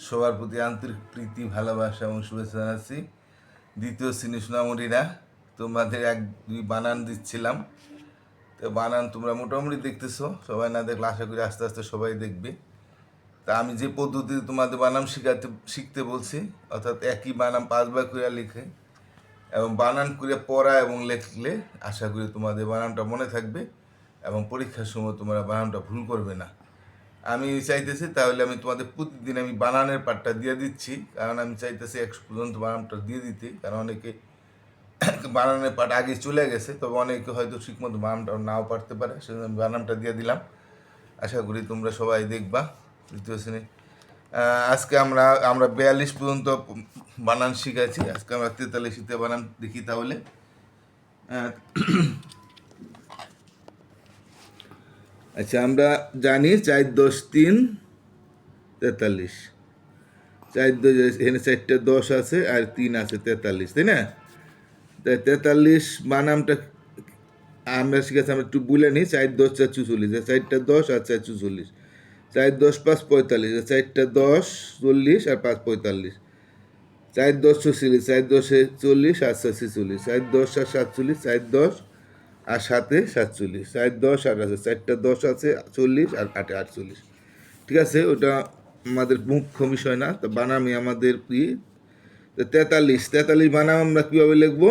সবার প্রতি আন্তরিক প্রীতি ভালোবাসা এবং শুভেচ্ছা জানাচ্ছি। দ্বিতীয় শ্রেণী সোনামণিরা, তোমাদের এক দুই বানান দিচ্ছিলাম, তো বানান তোমরা মোটামুটি দেখতেছো, সবাই না দেখলে আশা করি আস্তে আস্তে সবাই দেখবে। তা আমি যে পদ্ধতিতে তোমাদের বানান শিখতে বলছি, অর্থাৎ একই বানান 5 বার করে লিখে এবং বানান করে পড়া এবং লেখলে আশা করি তোমাদের বানানটা মনে থাকবে এবং পরীক্ষার সময় তোমরা বানানটা ভুল করবে না। আমি চাইতেছি তাহলে আমি তোমাদের প্রতিদিন আমি বানানের পার্টটা দিয়ে দিচ্ছি, কারণ আমি চাইতেছি 100 পর্যন্ত বানানটা দিয়ে দিতে, কারণ অনেকে বানানের পার্ট আগে চলে গেছে, তবে অনেকে হয়তো ঠিকমতো বানানটা নাও পারতে পারে, সেজন্য আমি বানানটা দিয়ে দিলাম। আশা করি তোমরা সবাই দেখবা। দ্বিতীয় শ্রেণী আজকে আমরা 42 পর্যন্ত বানান শিখেছি, আজকে আমরা 43তে বানান দেখি তাহলে। আচ্ছা, আমরা জানি 4 10 3 43, 4 এখানে 4টে 10 আছে আর 3 আছে 43, তাই না? তাই 43 বানামটা আমরা শিখেছি, আমরা একটু বলে নিই। 4 10 4 44, 4টা 10 আর 4 44, 4 10 5 45, 4টা 10 40 আর 5 45, 4 10 46, 4 10 40 আর 4 46, 4 10 আর 47, 4 10 আর 7 47, 4 10 আর আছে 4টা 10 আছে 40 আর 8 48, ঠিক আছে? ওটা আমাদের মুখ্য বিষয় না, তো বানামই আমাদের কি। 43 বানাম আমরা কীভাবে লিখবো?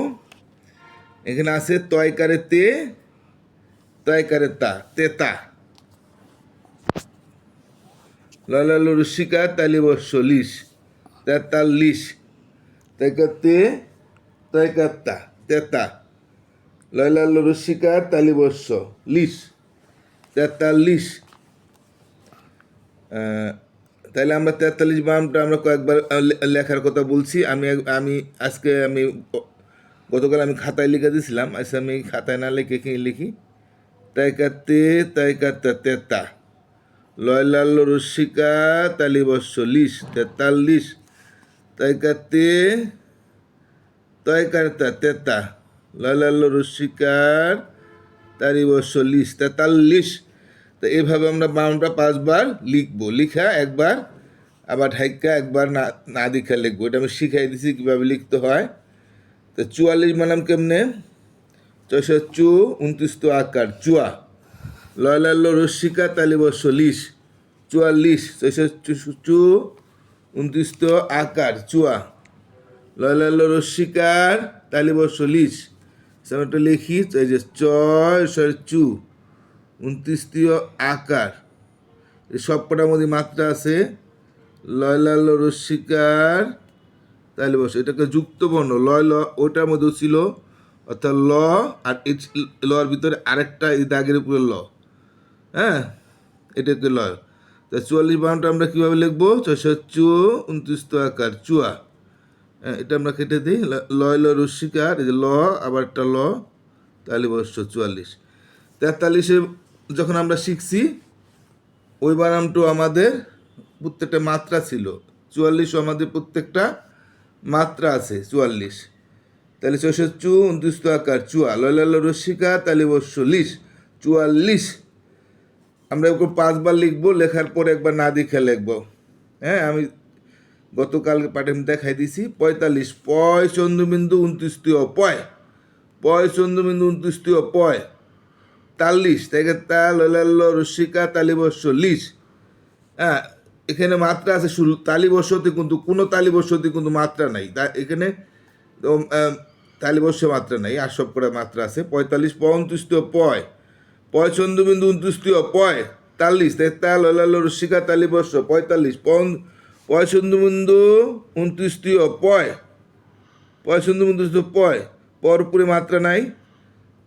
এখানে আছে তয়কারে তে, তয়কারে তা, তেতা। লাল রসিকা তালিবর্ষ লিশ, 43, তয়কাতে তয়কাত্তা তেতা। লাল রসিকা তালিবর্ষ লিশ 43। তাহলে আমরা 43 বানানটা আমরা কয়েকবার লেখার কথা বলছি। আমি আজকে গতকাল আমি খাতায় লিখে দিয়েছিলাম, আজকে আমি খাতায় না লিখে কি লিখি? তয়কাতে তয়কাত্তা তেতা, লাল রসিকা তালিবর্ষ লিশ 43, তয়কাতে তয়কাত্তা তেতা, লাল রসিকার তালিবর্ষ লিশ 43। তো এইভাবে আমরা বানানটা 5 বার লিখবো, লিখা একবার আবার ঢাইকা একবার না দেখা লিখবো। এটা আমি শিখাই দিছি কীভাবে লিখতে হয়। তো 44 বানাম কেমনে? 29 তো আকার চুয়া, লাল রসিকা তালিবর্ষ লিশ 44, 29 তো আকার চুয়া, লাল রসিকার তালিবর্ষ লিশ। সেটা লিখি, এই যে চু 29 আকার, সব কটার মধ্যে মাত্রা আছে। লাল রসিকার তালিবর্ষ, এটাকে যুক্ত বর্ণ লয় ল, ওটার মধ্যেও ছিল, অর্থাৎ ল আর লর ভিতরে আরেকটা এই দাগের উপরে ল, হ্যাঁ, এটাকে লয়। তা 44 বানানটা আমরা কীভাবে লিখবো? 29 তো আকার চুয়া, হ্যাঁ, এটা আমরা কেটে দিই। ল রসিকার, এই যে ল আবার একটা ল, তালিবর্ষ 44। 43-এ যখন আমরা শিখছি ওই বানানটা আমাদের প্রত্যেকটা মাত্রা ছিল, 44 আমাদের প্রত্যেকটা মাত্রা আছে 44। তাহলে 29 তো আকার চুয়া, লাল রসিকা তালিবর্ষ লিশ 44। আমরা এরকম 5 বার লিখবো, লেখার পরে একবার না দেখে লিখবো। হ্যাঁ, আমি গতকালকে পাঠে আমি দেখাই দিছি। 45 পয় চন্দ্রবিন্দু 29 পয়, পয় চন্দ্রবিন্দু 29 পয় 40, তাই তা লাল রসিকা তালিবর্ষ লিশ। হ্যাঁ, এখানে মাত্রা আছে শুরু, তালিবর্ষতে কিন্তু কোনো তালিবর্ষতে কিন্তু মাত্রা নাই, তা এখানে তালিবর্ষে মাত্রা নাই, আর সব করে মাত্রা আছে। 45 29 পয়, পয় চন্দ্রবিন্দু 29 পয় 40, তাই তা লাল রসিকা তালিবর্ষ 45, পয় চন্দ্রবিন্দু 29 পয়, পয় চন্দ্রবিন্দু পয়, পর উপরে মাত্রা নাই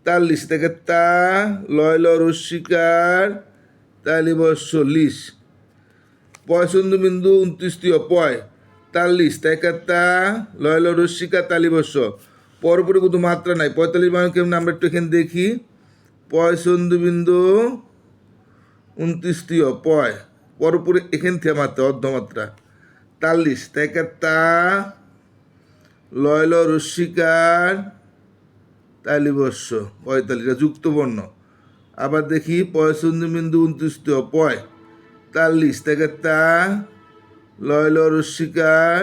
40, থেকে তা লয় রসিকার তালিবর্ষ লিশ। পয় চন্দ্রবিন্দু 29 পয় 40, থেকে তা লয় রসিকা তালিবর্ষ, পর উপরে কিন্তু মাত্রা নাই। 45 মানে কেমন আমরা একটু এখানে দেখি। পয় চন্দ্রবিন্দু 29 পয়, পর উপরে এখান থেকে মাত্রা অর্ধমাত্রা 40, থেকে তা লয় রসিকার তালিবর্ষ 45, যুক্ত বর্ণ। আবার দেখি পয় চন্দ্রবিন্দু 29 পয় 40, থেকে তা লয় ল রস্যিকার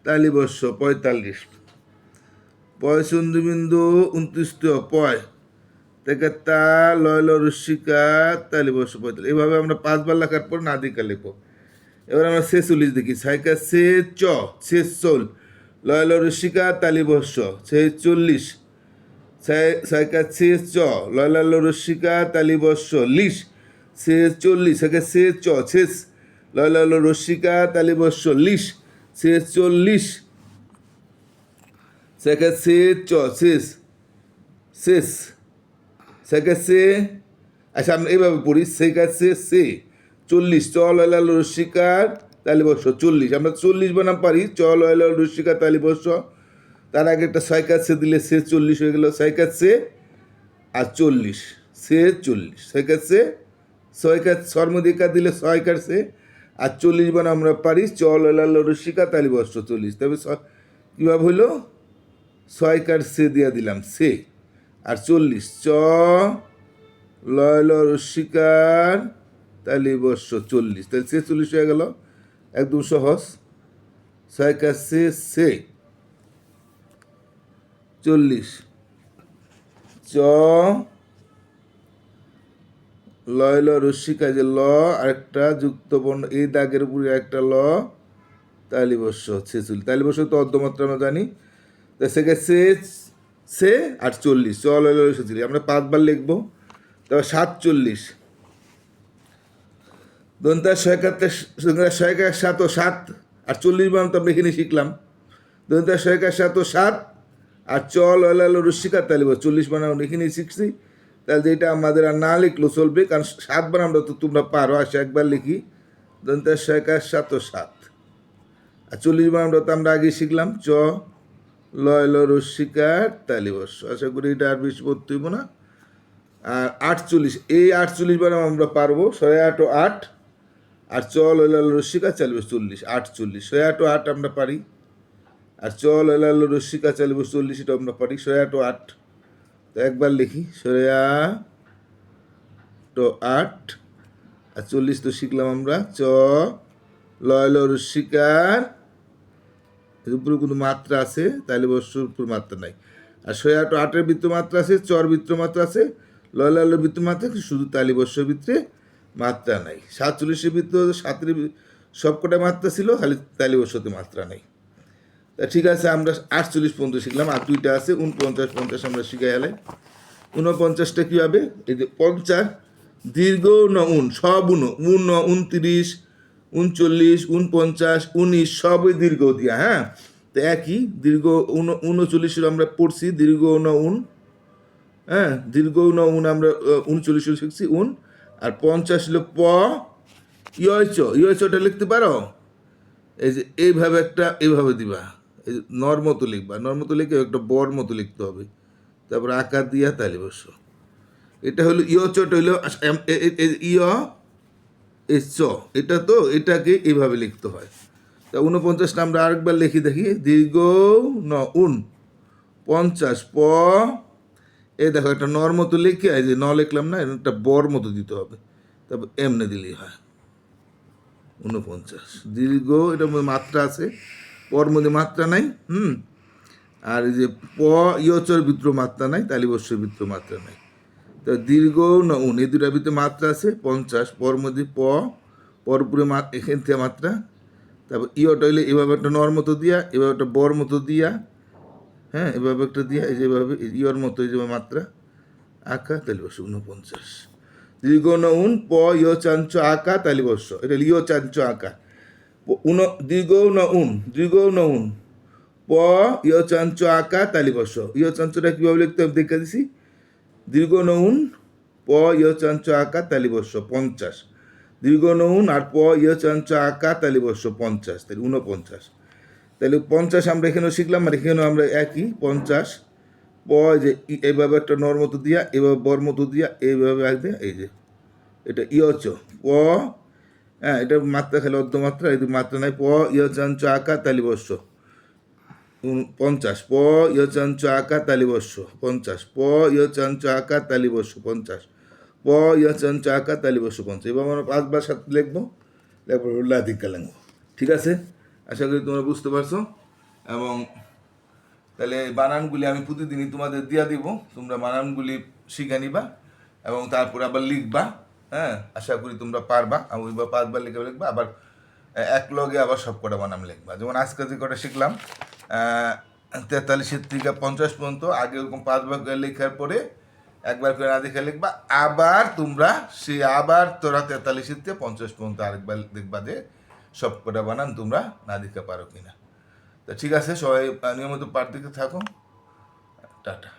তালিবর্ষ 45, পয় চন্দ্রবিন্দু 29 পয় থেকে তা লয় ল রস্যিকার তালিবর্ষ 45। এভাবে আমরা 5বার লেখার পর নাদিকা লিখবো। এবার আমরা 46 দেখি। সাইকা সে চ সে চল লয় ল রস্যিকার তালিবর্ষ 46, সাইকা সে চ লয় ল রস্যিকার তালিবর্ষ লিশ 46, সাইকা সে চ শেষ লয় ল রস্যিকার তালিবর্ষ লিশ 46, সাইকা সে চ শেষ শেষ সাইকা সে। আচ্ছা আমরা এইভাবে পড়ি, সাইকা সে 40 চ লয় ল রস্যিকার তালিবর্ষ 40, আমরা 40 বানাম পারি চ লয় ল রস্যিকার তালিবর্ষ। তার আগে একটা সাইকা সে দিলে সে 40 হয়ে গেল, সাইকা সে আর 40 সে 40, সাইকা সে ছয়কা সর্মদিকা দিলে ছয়কার সে আর 40 বানাম আমরা পারি চ লয় ল রস্যিকার তালিবর্ষ 40। তবে কীভাবে হইলো, ছয়কার সে দিয়া দিলাম সে আর 40 চ লয় ল রস্যিকার তালিবর্ষ 40, তাহলে সে 40 হয়ে গেল, একদম সহজ। ছয়কার সে 40 চ লয় ল রস্যিকা যে ল আরেকটা যুক্ত বর্ণ এই দাগের উপরে একটা ল তালিবর্ষ 46, তালিবর্ষ তো অর্ধমাত্রা আমরা জানি, সে সে আর 40 চ লয় ল 46 আমরা 5বার লিখবো। তবে 47 দন্তা 7 7 আর 40 বার তো আমরা এখানে শিখলাম। দন্তা 7 7 আর চ লয় ল রস্যিকার তালিবর্ষ 40 বানাম এখানেই শিখছি। তাহলে এটা আমাদের আর না লিখলেও চলবে, কারণ 7বার আমরা তো তোমরা পারো। আসে একবার লিখি, দন্তা 7 7 আর 40 বার আমরা তো আমরা আগে শিখলাম চ লয় ল রস্যিকার তালিবর্ষ। আশা করি এটা আর বেশি পড়তে হইব না। আর 48 এই 48 বার আমরা পারবো, 8 8 আর চ লয় ল রস্যিকার তালিবর্ষ 40 48, 8 8 আমরা পারি আর চ লয় ল রস্যিকার তালিবর্ষ 40 এটা আমরা পারি 8 8। তো একবার লিখি 8 আর 40 তো শিখলাম আমরা চ লয় ল রস্যিকার উপরে কোনো মাত্রা আছে, তালিবর্ষর উপর মাত্রা নাই। আর 8 8-এর বৃত্ত মাত্রা আছে, চর বৃত্ত মাত্রা আছে, লয় ল বৃত্ত মাত্রা আছে, শুধু তালিবর্ষের ভিতরে মাত্রা নাই। 47-এর বৃত্ত 7-এর সবকটা মাত্রা ছিল, খালি তালিবর্ষতে মাত্রা নাই। তা ঠিক আছে, আমরা 48 পর্যন্ত শিখলাম, আর 2টা আছে 49 50 আমরা শিখে গেলে। 49টা কী হবে, এই যে 50 দীর্ঘ ন উন সব উন 29 39 49 19 সবই দীর্ঘ দিয়া। হ্যাঁ, তো একই দীর্ঘ 39 আমরা পড়ছি দীর্ঘ ন উন, হ্যাঁ দীর্ঘ ন উন আমরা 39 শিখছি উন। আর 50 হলো প ইয়চটা লিখতে পারো, এই যে এইভাবে একটা এইভাবে দিবা, এই যে নর মতো লিখবা, নর মতো লিখে একটা বর মতো লিখতে হবে, তারপর আকার দিয়া তালিবর্ষ। এটা হলো ইয়চট হইলো ইয় এ চ, এটা তো এটাকে এইভাবে লিখতে হয়। তা 49টা আমরা আরেকবার লিখি দেখি, দীর্ঘ ন উন 50 প, এই দেখো একটা নর মতো লিখে, এই যে ন লিখলাম না, একটা বর মতো দিতে হবে, তারপর এমনি দিলেই হয় 49। দীর্ঘ এটার মধ্যে মাত্রা আছে, পর মধ্যে মাত্রা নাই। আর এই যে প ইয়চর ভিতরে মাত্রা নাই, তালিবর্ষের ভিতরে মাত্রা নাই। তা দীর্ঘ না উন এই দুটার ভিতরে মাত্রা আছে 50, পর মধ্যে পর উপরে এখান থেকে মাত্রা, তারপর ইয়টা হইলে এভাবে একটা নর মতো দিয়া, এভাবে একটা বর মতো দিয়া, হ্যাঁ এভাবে একটা দিয়া, এই যেভাবে ইয়র মতো এই যে মাত্রা আঁকা, তালিবর্ষ 49। দীর্ঘ ন উন প ইয় চাঞ্চ আঁকা তালিবর্ষ, এটা ইয় চাঞ্চ আঁকা। দীর্ঘ ন উন প ইয় চাঞ্চ আঁকা তালিবর্ষ। ইয় চাঞ্চটা কীভাবে লিখতে হবে দেখে দিছি, দীর্ঘ নউন প ইয় চাঞ্চ আঁকা তালিবর্ষ 50, দীর্ঘ নউন আর প ইয় চাঞ্চ আঁকা তালিবর্ষ 50, তাহলে 49। তাহলে 50 আমরা এখানেও শিখলাম, আর এখানেও আমরা একই 50 প যে এইভাবে একটা নর মতো দিয়া, এইভাবে বর মতো দিয়া, এইভাবে আসবে, এই যে এটা ইয়চ প, হ্যাঁ এটা মাত্রা খেলে অর্ধমাত্রা, এই মাত্রা নাই, প ইয় চাঞ্চ আঁকা তালিবর্ষ 50, প ইয় চাঞ্চ আঁকা তালিবর্ষ 50, প ইয় চাঞ্চ আঁকা তালিবর্ষ 50, প ইয় চাঞ্চ আঁকা তালিবর্ষ 50। এবার আমরা 5বার সাথে লিখবো, তারপর লাদিকা লিখবো। ঠিক আছে, আশা করি তোমরা বুঝতে পারছো। এবং তাহলে এই বানানগুলি আমি প্রতিদিনই তোমাদের দিয়া দিব, তোমরা বানানগুলি শিখে নিবা এবং তারপরে আবার লিখবা। হ্যাঁ, আশা করি তোমরা পারবা। আমি 5বার লিখবা, আবার এক লগে আবার সব কটা বানান লিখবা। যেমন আজকে যে কটা শিখলাম 43 থেকে 50 পর্যন্ত, আগে ওরকম 5বার করে লেখার পরে একবার করে না দেখে লিখবা, আবার তোমরা সেই আবার তোরা 43 থেকে 50 পর্যন্ত আরেকবার দেখবা যে সব কটা বানান তোমরা না দিতে পারো কিনা। তো ঠিক আছে, সবাই নিয়মিত পাঠ দিতে থাকো। টাটা।